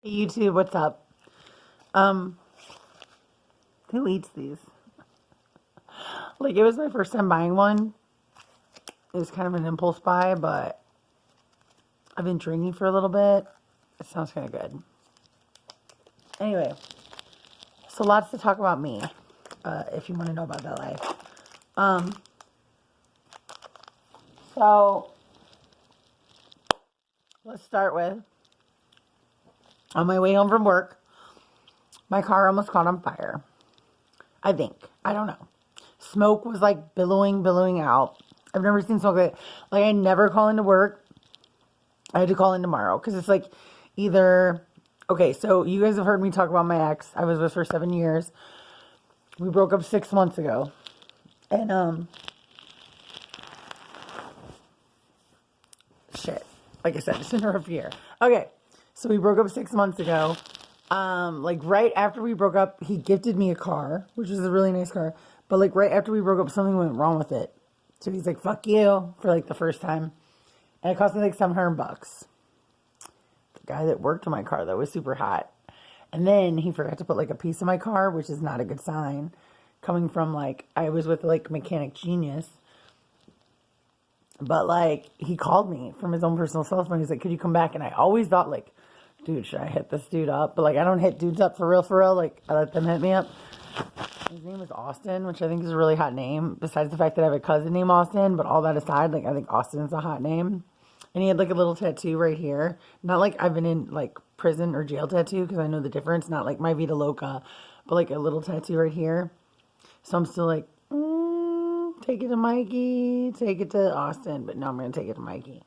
Hey YouTube, what's up? Um, who eats these? Like, it was my first time buying one. It was kind of an impulse buy, but I've been drinking for a little bit. It sounds kind of good. Anyway, so lots to talk about me, if you want to know about that life. Um, so let's start with, on my way home from work, my car almost caught on fire. I think. I don't know. Smoke was like billowing out. I've never seen smoke like I never call into work. I had to call in tomorrow because it's like either, okay, so you guys have heard me talk about my ex. I was with for 7 years. We broke up 6 months ago. And, shit. Like I said, it's been a rough year. Okay, so we broke up 6 months ago. Like right after we broke up, he gifted me a car, which is a really nice car. But like right after we broke up, something went wrong with it. So he's like, fuck you, for like the first time. And it cost me like $700. The guy that worked on my car, though, was super hot. And then he forgot to put like a piece in my car, which is not a good sign. Coming from like, I was with like Mechanic Genius. But like, he called me from his own personal cell phone. He's like, could you come back? And I always thought like, dude, should I hit this dude up? But like, I don't hit dudes up for real. Like, I let them hit me up. His name is Austin, which I think is a really hot name. Besides the fact that I have a cousin named Austin. But all that aside, like, I think Austin's a hot name. And he had like a little tattoo right here. Not like I've been in like prison or jail tattoo, because I know the difference. Not like my Vida Loca, but like a little tattoo right here. So I'm still like, take it to Mikey, take it to Austin. But no, I'm going to take it to Mikey.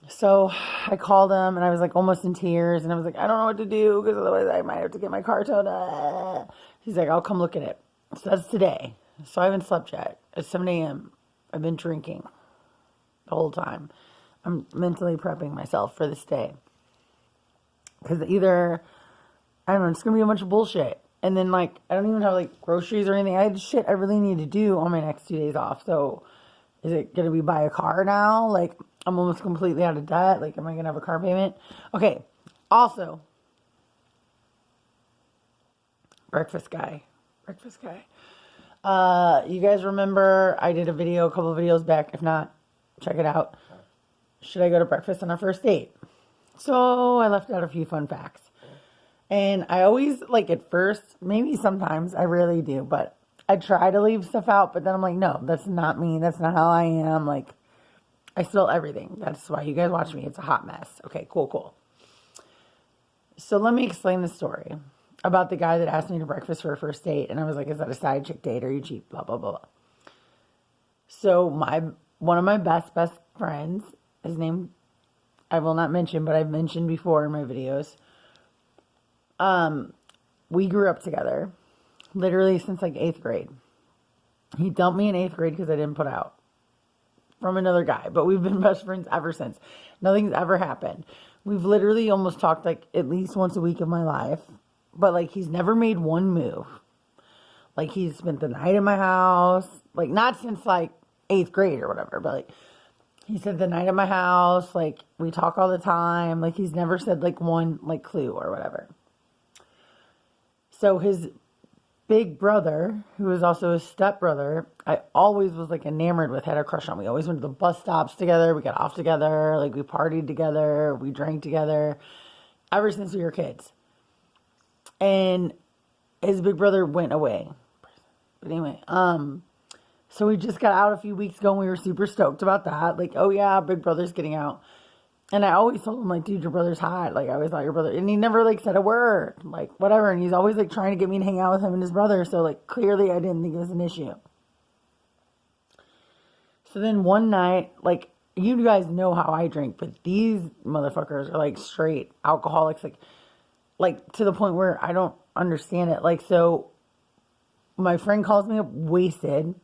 So I called him and I was like almost in tears. And I was like, I don't know what to do because otherwise I might have to get my car towed. He's like, I'll come look at it. So that's today. So I haven't slept yet. It's 7 a.m. I've been drinking the whole time. I'm mentally prepping myself for this day. Because either, I don't know, it's going to be a bunch of bullshit. And then, like, I don't even have, like, groceries or anything. I had shit I really need to do on my next 2 days off. So, is it going to be buy a car now? Like, I'm almost completely out of debt. Like, am I going to have a car payment? Okay. Also, breakfast guy. You guys remember I did a video a couple of videos back. If not, check it out. Should I go to breakfast on our first date? So I left out a few fun facts. And I always, like, at first, maybe sometimes, I rarely do, but I try to leave stuff out, but then I'm like, no, that's not me. That's not how I am. Like, I spill everything. That's why you guys watch me. It's a hot mess. Okay, cool. So let me explain the story about the guy that asked me to breakfast for a first date. And I was like, is that a side chick date? Are you cheap? Blah, blah, blah. So one of my best friends, his name, I will not mention, but I've mentioned before in my videos. We grew up together, literally since like 8th grade. He dumped me in 8th grade because I didn't put out from another guy, but we've been best friends ever since. Nothing's ever happened. We've literally almost talked like at least once a week of my life, but like he's never made one move. Like he's spent the night in my house, like not since like 8th grade or whatever, but like he spent the night at my house. Like we talk all the time. Like he's never said like one like clue or whatever. So his big brother, who is also his stepbrother, I always was like enamored with, had a crush on. We always went to the bus stops together. We got off together. Like we partied together. We drank together ever since we were kids. And his big brother went away. But anyway, so we just got out a few weeks ago and we were super stoked about that. Like, oh yeah, big brother's getting out. And I always told him, like, dude, your brother's hot. Like, I always thought your brother... And he never, like, said a word. Like, whatever. And he's always, like, trying to get me to hang out with him and his brother. So, like, clearly I didn't think it was an issue. So then one night, like, you guys know how I drink. But these motherfuckers are, like, straight alcoholics. Like to the point where I don't understand it. Like, so my friend calls me up wasted.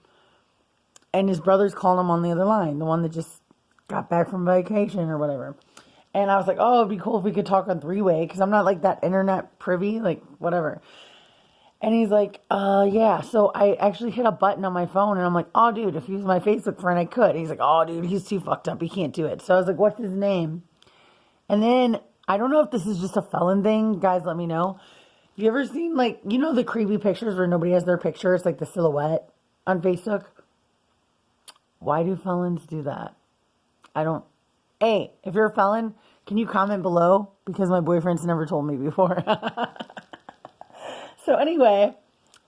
And his brother's calling him on the other line. The one that just got back from vacation or whatever. And I was like, oh, it'd be cool if we could talk on three-way, because I'm not like that internet privy, like whatever. And he's like, yeah. So I actually hit a button on my phone and I'm like, oh, dude, if he was my Facebook friend, I could. And he's like, oh, dude, he's too fucked up. He can't do it. So I was like, what's his name? And then I don't know if this is just a felon thing. Guys, let me know. Have you ever seen, like, you know the creepy pictures where nobody has their picture? It's like the silhouette on Facebook. Why do felons do that? I don't. Hey, if you're a felon, can you comment below? Because my boyfriend's never told me before. So anyway,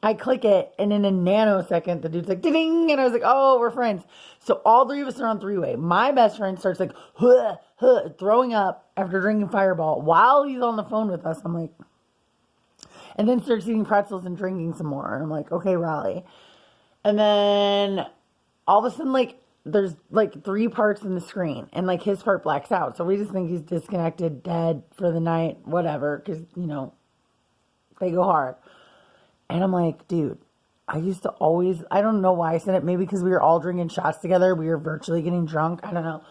I click it, and in a nanosecond, the dude's like, ding, and I was like, oh, we're friends. So all three of us are on three-way. My best friend starts like, huh, huh, throwing up after drinking Fireball while he's on the phone with us. I'm like, and then starts eating pretzels and drinking some more. And I'm like, okay, Raleigh. And then all of a sudden, like, there's like 3 parts in the screen, and like his part blacks out. So we just think he's disconnected, dead for the night, whatever, because, you know, they go hard. And I'm like, dude, I used to always, I don't know why I said it. Maybe because we were all drinking shots together. We were virtually getting drunk. I don't know.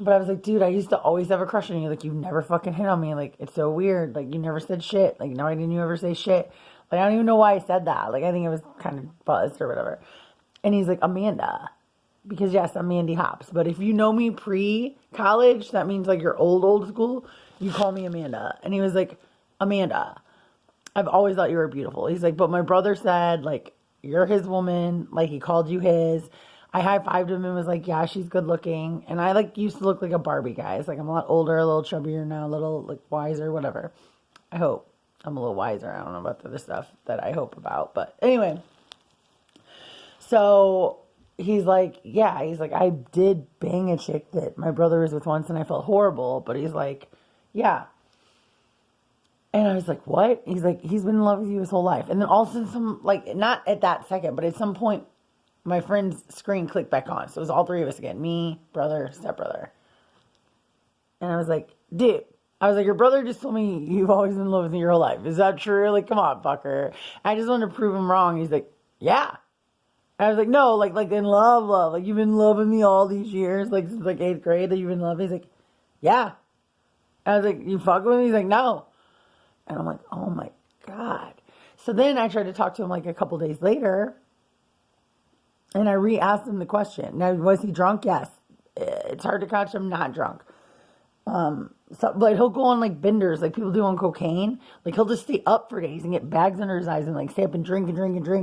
But I was like, dude, I used to always have a crush on you. Like, you never fucking hit on me. Like, it's so weird. Like, you never said shit. Like, why didn't you ever say shit? Like, I don't even know why I said that. Like, I think I was kind of buzzed or whatever. And he's like, Amanda. Because, yes, I'm MandeeHops. But if you know me pre-college, that means, like, you're old school, you call me Amanda. And he was like, Amanda, I've always thought you were beautiful. He's like, but my brother said, like, you're his woman. Like, he called you his. I high-fived him and was like, yeah, she's good looking. And I, like, used to look like a Barbie, guys. Like, I'm a lot older, a little chubbier now, a little, like, wiser, whatever. I hope. I'm a little wiser. I don't know about the other stuff that I hope about. But anyway. So he's like, yeah. He's like, I did bang a chick that my brother was with once and I felt horrible. But he's like, yeah. And I was like, what? He's like, he's been in love with you his whole life. And then all of a sudden, some, like, not at that second, but at some point, my friend's screen clicked back on. So it was all 3 of us again. Me, brother, stepbrother. And I was like, dude. I was like, your brother just told me you've always been in love with me your whole life. Is that true? Like, come on, fucker. I just wanted to prove him wrong. He's like, yeah. And I was like, no, like in love. Like, you've been loving me all these years. Like, since like 8th grade that you've been loving. He's like, yeah. And I was like, you fucking with me? He's like, no. And I'm like, oh my God. So then I tried to talk to him like a couple days later. And I re-asked him the question. Now, was he drunk? Yes. It's hard to catch him not drunk. But he'll go on like benders like people do on cocaine. Like, he'll just stay up for days and get bags under his eyes and like stay up and drink.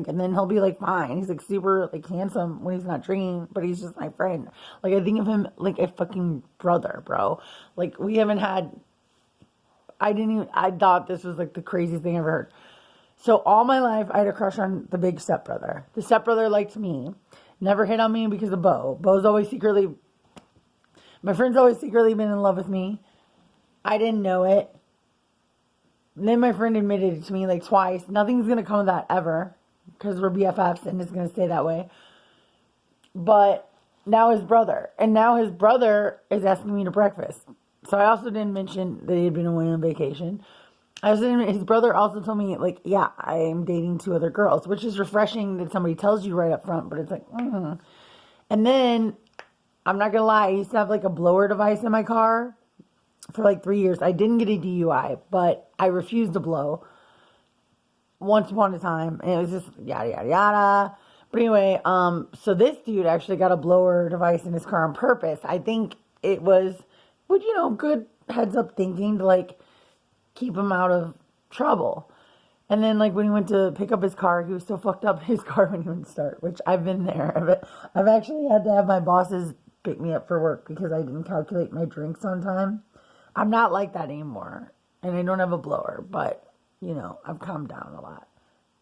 And then he'll be like fine. He's like super like handsome when he's not drinking, but he's just my friend. Like, I think of him like a fucking brother, bro. Like, we haven't had, I thought this was like the craziest thing I ever heard. So all my life, I had a crush on the big stepbrother. The stepbrother liked me. Never hit on me because of Bo. My friend's always secretly been in love with me. I didn't know it. And then my friend admitted it to me like twice. Nothing's going to come of that ever. Because we're BFFs and it's going to stay that way. But now his brother. And now his brother is asking me to breakfast. So I also didn't mention that he had been away on vacation. His brother also told me, like, yeah, I am dating 2 other girls, which is refreshing that somebody tells you right up front, but it's like, And then, I'm not gonna lie, I used to have, like, a blower device in my car for, like, 3 years. I didn't get a DUI, but I refused to blow once upon a time, and it was just yada, yada, yada. But anyway, so this dude actually got a blower device in his car on purpose. I think it was, good heads up thinking to, like, keep him out of trouble. And then, like, when he went to pick up his car, he was so fucked up in his car when he went to start, which I've been there. I've actually had to have my bosses pick me up for work because I didn't calculate my drinks on time. I'm not like that anymore. And I don't have a blower, but, I've calmed down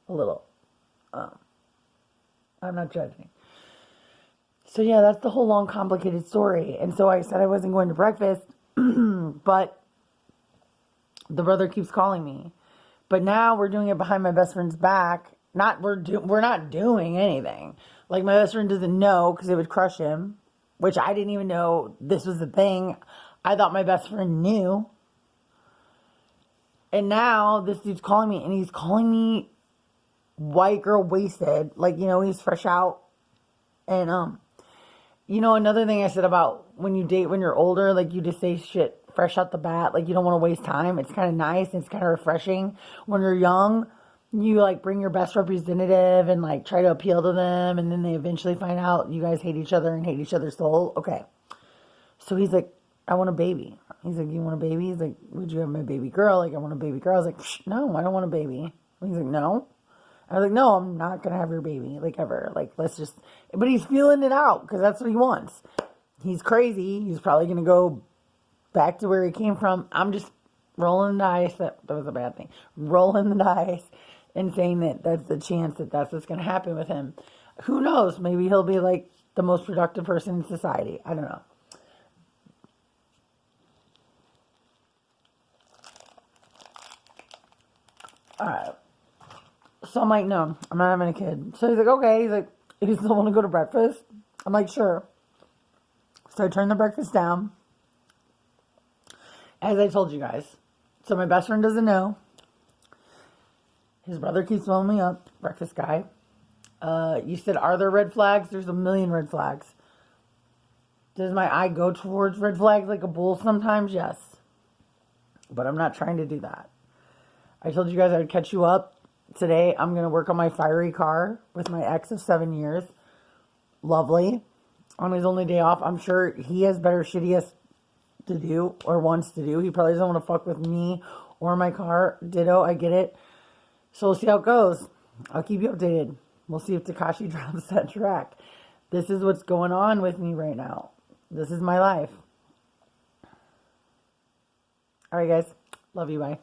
a little. I'm not judging. So, yeah, that's the whole long, complicated story. And so I said I wasn't going to breakfast, but the brother keeps calling me. But now we're doing it behind my best friend's back. We're not doing anything. Like, my best friend doesn't know because it would crush him, which I didn't even know this was a thing. I thought my best friend knew. And now this dude's calling me, and he's calling me white girl wasted. Like, he's fresh out. And, another thing I said about when you date when you're older, like, you just say shit fresh out the bat. Like, you don't want to waste time. It's kind of nice. It's kind of refreshing. When you're young, you, like, bring your best representative and, like, try to appeal to them. And then they eventually find out you guys hate each other and hate each other's soul. Okay. So he's like, I want a baby. He's like, you want a baby? He's like, would you have my baby girl? Like, I want a baby girl. I was like, no, I don't want a baby. He's like, no. I was like, no, I'm not going to have your baby, like, ever. Like, let's just, but he's feeling it out because that's what he wants. He's crazy. He's probably going to go back to where he came from. I'm just rolling the dice. That was a bad thing. Rolling the dice and saying that that's the chance that that's what's going to happen with him. Who knows? Maybe he'll be like the most productive person in society. I don't know. Alright. So I'm like, no, I'm not having a kid. So he's like, okay. He's like, you still want to go to breakfast? I'm like, sure. So I turned the breakfast down. As I told you guys. So my best friend doesn't know. His brother keeps blowing me up. Breakfast guy. You said, are there red flags? There's a million red flags. Does my eye go towards red flags like a bull sometimes? Yes. But I'm not trying to do that. I told you guys I would catch you up. Today, I'm going to work on my fiery car with my ex of 7 years. Lovely. On his only day off, I'm sure he has better shit he has to do or wants to do. He probably doesn't want to fuck with me or my car. Ditto, I get it. So we'll see how it goes. I'll keep you updated. We'll see if Takashi drops that track. This is what's going on with me right now. This is my life. All right, guys. Love you. Bye.